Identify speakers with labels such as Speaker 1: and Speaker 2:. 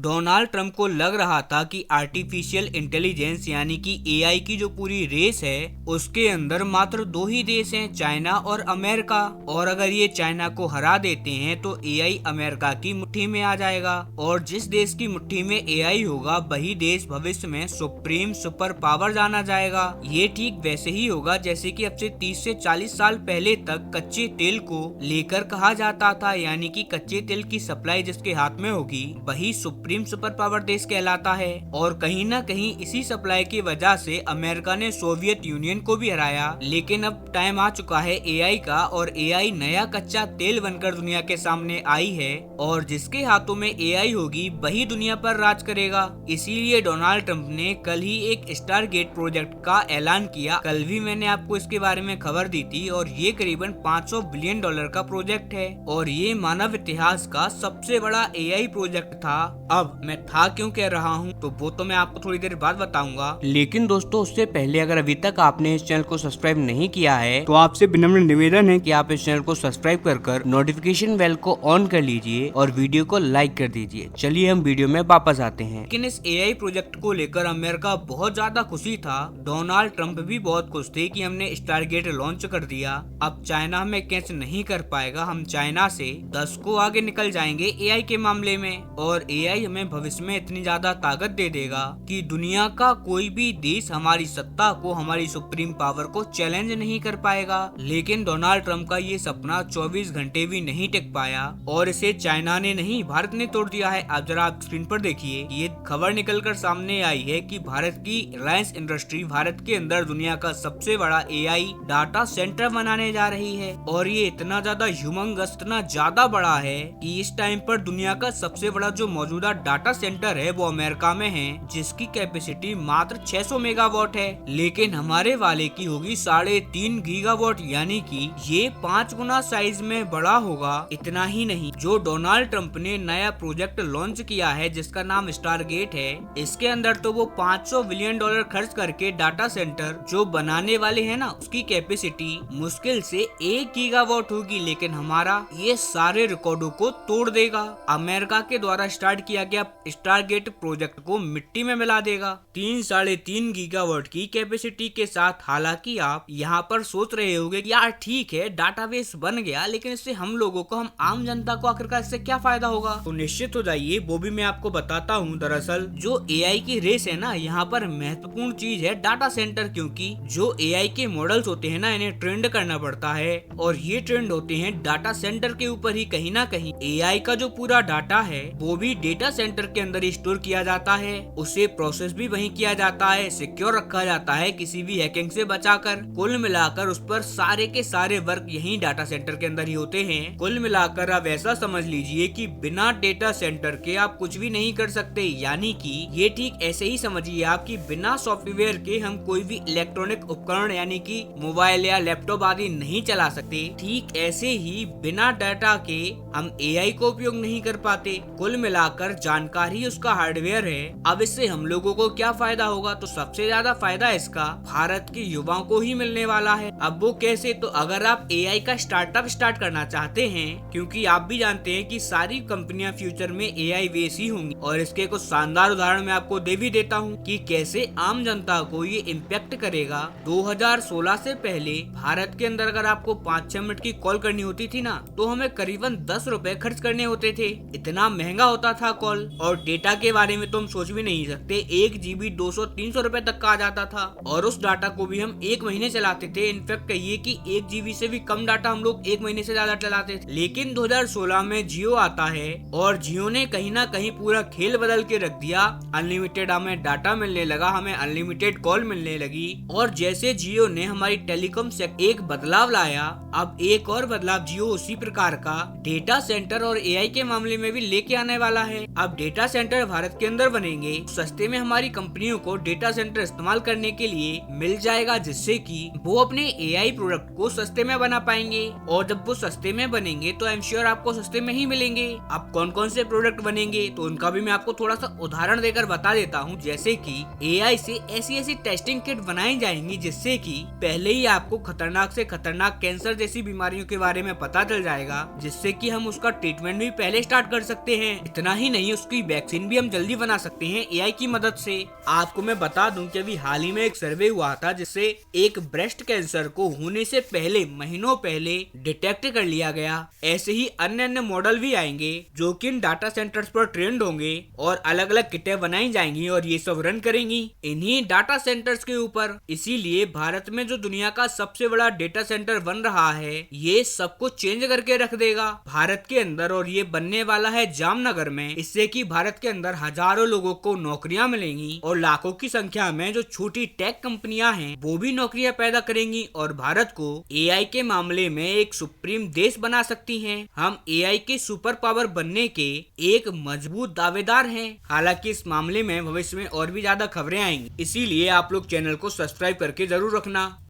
Speaker 1: Donald Trump को लग रहा था कि आर्टिफिशियल इंटेलिजेंस यानी कि एआई की जो पूरी रेस है उसके अंदर मात्र दो ही देश हैं, चाइना और अमेरिका। और अगर ये चाइना को हरा देते हैं तो एआई अमेरिका की मुट्ठी में आ जाएगा, और जिस देश की मुट्ठी में एआई होगा वही देश भविष्य में सुप्रीम सुपर पावर जाना जाएगा। ये ठीक वैसे ही होगा जैसे कि अब से 30 से 40 साल पहले तक कच्चे तेल को लेकर कहा जाता था, यानी कि कच्चे तेल की सप्लाई जिसके हाथ में होगी वही सुप्रीम सुपर पावर देश कहलाता है। और कहीं ना कहीं इसी सप्लाई की वजह से अमेरिका ने सोवियत यूनियन को भी हराया। लेकिन अब टाइम आ चुका है एआई का, और एआई नया कच्चा तेल बनकर दुनिया के सामने आई है, और जिसके हाथों में एआई होगी वही दुनिया पर राज करेगा। इसीलिए डोनाल्ड ट्रंप ने कल ही एक स्टारगेट प्रोजेक्ट का ऐलान किया। कल भी मैंने आपको इसके बारे में खबर दी थी, और ये करीबन $500 बिलियन का प्रोजेक्ट है, और ये मानव इतिहास का सबसे बड़ा एआई प्रोजेक्ट था। अब मैं था क्यों कह रहा हूँ तो वो तो मैं आपको थोड़ी देर बाद बताऊंगा। लेकिन दोस्तों उससे पहले अगर अभी तक आपने इस चैनल को सब्सक्राइब नहीं किया है तो आपसे विनम्र निवेदन है कि आप इस चैनल को सब्सक्राइब कर नोटिफिकेशन बेल को ऑन कर लीजिए और वीडियो को लाइक कर दीजिए। चलिए हम वीडियो में वापस आते हैं। लेकिन इस एआई प्रोजेक्ट को लेकर अमेरिका बहुत ज्यादा खुशी था, डोनाल्ड ट्रंप भी बहुत खुश थे कि हमने स्टारगेट लॉन्च कर दिया। अब चाइना हमें कैच नहीं कर पाएगा, हम चाइना से 10 को आगे निकल जाएंगे एआई के मामले में, और एआई हमें भविष्य में इतनी ज्यादा ताकत दे देगा कि दुनिया का कोई भी देश हमारी सत्ता को, हमारी सुप्रीम पावर को चैलेंज नहीं कर पाएगा। लेकिन डोनाल्ड ट्रंप का ये सपना 24 घंटे भी नहीं टिक पाया, और इसे चाइना ने नहीं भारत ने तोड़ दिया है। अब जरा आप स्क्रीन पर देखिए, ये खबर निकलकर सामने आई है कि भारत की रिलायंस इंडस्ट्री भारत के अंदर दुनिया का सबसे बड़ा एआई डाटा सेंटर बनाने जा रही है, और ये इतना ज्यादा ह्यूमंगस, इतना ज्यादा बड़ा है कि इस टाइम पर दुनिया का सबसे बड़ा जो मौजूदा डाटा सेंटर है वो अमेरिका में है, जिसकी कैपेसिटी मात्र 600 मेगावाट है। लेकिन हमारे वाले की होगी 3.5 गीगावाट, यानी कि ये 5 गुना साइज में बड़ा होगा। इतना ही नहीं, जो डोनाल्ड ट्रंप ने नया प्रोजेक्ट लॉन्च किया है जिसका नाम स्टारगेट है, इसके अंदर तो वो $500 बिलियन खर्च करके डाटा सेंटर जो बनाने वाले हैं ना, उसकी कैपेसिटी मुश्किल से 1 गीगावाट होगी। लेकिन हमारा ये सारे रिकॉर्डों को तोड़ देगा। अमेरिका के द्वारा स्टार्ट किया गया स्टारगेट प्रोजेक्ट को मिट्टी में मिला देगा 3-3.5 गीगावाट की कैपेसिटी के साथ। हालांकि आप यहाँ पर सोच रहे होंगे कि यार ठीक है डाटाबेस बन गया, लेकिन इससे हम लोगों को, हम आम जनता को आखिरकार इससे क्या फायदा होगा? तो निश्चित हो जाइए, वो भी मैं आपको बताता हूँ। दरअसल जो एआई की रेस है ना, यहाँ पर महत्वपूर्ण चीज है डाटा सेंटर, क्योंकि जो एआई के मॉडल्स होते हैं ना, इन्हें ट्रेंड करना पड़ता है, और ये ट्रेंड होते हैं डाटा सेंटर के ऊपर ही। कहीं ना कहीं एआई का जो पूरा डाटा है वो भी डेटा सेंटर के अंदर ही स्टोर किया जाता है, उसे प्रोसेस भी वहीं किया जाता है, सिक्योर रखा जाता है किसी भी हैकिंग से बचाकर। कुल मिलाकर उस पर सारे के सारे वर्क यही डाटा सेंटर के अंदर ही होते हैं। कुल मिलाकर आप ऐसा समझ लीजिए कि बिना डेटा सेंटर के आप कुछ भी नहीं कर सकते, यानी कि ये ठीक ऐसे ही समझिए आप कि बिना सॉफ्टवेयर के हम कोई भी इलेक्ट्रॉनिक उपकरण यानी कि मोबाइल या लैपटॉप आदि नहीं चला सकते। ठीक ऐसे ही बिना डाटा के हम एआई को उपयोग नहीं कर पाते। कुल मिलाकर जानकारी उसका हार्डवेयर है। अब इससे हम लोगों को क्या फायदा होगा? तो सबसे ज्यादा फायदा इसका भारत के युवाओं को ही मिलने वाला है। अब वो कैसे? तो अगर आप एआई का स्टार्टअप स्टार्ट करना चाहते हैं, क्योंकि आप भी जानते हैं कि सारी कंपनियां फ्यूचर में एआई बेस ही होंगी, और इसके कुछ शानदार उदाहरण मैं आपको दे भी देता हूँ कि कैसे आम जनता को ये इम्पैक्ट करेगा। 2016 से पहले भारत के अंदर अगर आपको 5-6 मिनट की कॉल करनी होती थी ना, तो हमें करीबन 10 रुपए खर्च करने होते थे। इतना महंगा होता था कॉल, और डेटा के बारे में तो हम सोच भी नहीं सकते। 1 GB 200-300 रुपए तक का आ जाता था, और उस डाटा को भी हम 1 महीने चलाते थे। इनफैक्ट कहिए कि 1 GB से भी कम डाटा हम लोग 1 महीने से ज्यादा चलाते थे। लेकिन 2016 में जियो आता है, और जियो ने कहीं ना कहीं पूरा खेल बदल के रख दिया। अनलिमिटेड हमें डाटा मिलने लगा, हमें अनलिमिटेड कॉल मिलने लगी, और जैसे जियो ने हमारी टेलीकॉम से एक बदलाव लाया, अब एक और बदलाव जियो उसी प्रकार का डेटा सेंटर और एआई के मामले में भी लेके आने वाला है। अब डेटा सेंटर भारत के अंदर बनेंगे, सस्ते में हमारी कंपनियों को डेटा सेंटर इस्तेमाल करने के लिए मिल जाएगा, जिससे कि वो अपने एआई प्रोडक्ट को सस्ते में बना पाएंगे। और जब वो सस्ते में बनेंगे तो आई एम श्योर आपको सस्ते में ही मिलेंगे। अब कौन कौन से प्रोडक्ट बनेंगे तो उनका भी मैं आपको थोड़ा सा उदाहरण देकर बता देता हूँ। जैसे कि एआई से ऐसी ऐसी टेस्टिंग किट बनाई जाएंगी जिससे कि पहले ही आपको खतरनाक से खतरनाक कैंसर जैसी बीमारियों के बारे में पता चल जाएगा, जिससे कि हम उसका ट्रीटमेंट भी पहले स्टार्ट कर सकते हैं। इतना ही नहीं, उसकी वैक्सीन भी हम जल्दी बना सकते हैं एआई की मदद से। आपको मैं बता दूं कि अभी हाल ही में एक सर्वे हुआ था जिससे एक ब्रेस्ट कैंसर को होने से पहले महीनों पहले डिटेक्ट कर लिया गया। ऐसे ही अन्य अन्य मॉडल भी आएंगे जो कि इन डाटा सेंटर्स पर ट्रेंड होंगे और अलग अलग किटें बनाई जाएंगी और ये सब रन करेंगी इन्हीं डाटा सेंटर्स के ऊपर। इसीलिए भारत में जो दुनिया का सबसे बड़ा डेटा सेंटर बन रहा है ये सबको चेंज करके रख देगा भारत के अंदर, और ये बनने वाला है जामनगर में। इससे कि भारत के अंदर हजारों लोगों को नौकरियां मिलेंगी और लाखों की संख्या में जो छोटी टेक कंपनियां हैं वो भी नौकरियां पैदा करेंगी और भारत को एआई के मामले में एक सुप्रीम देश बना सकती हैं। हम एआई के सुपर पावर बनने के एक मजबूत दावेदार हैं। हालांकि इस मामले में भविष्य में और भी ज्यादा खबरें आएंगी, इसीलिए आप लोग चैनल को सब्सक्राइब करके जरूर रखना।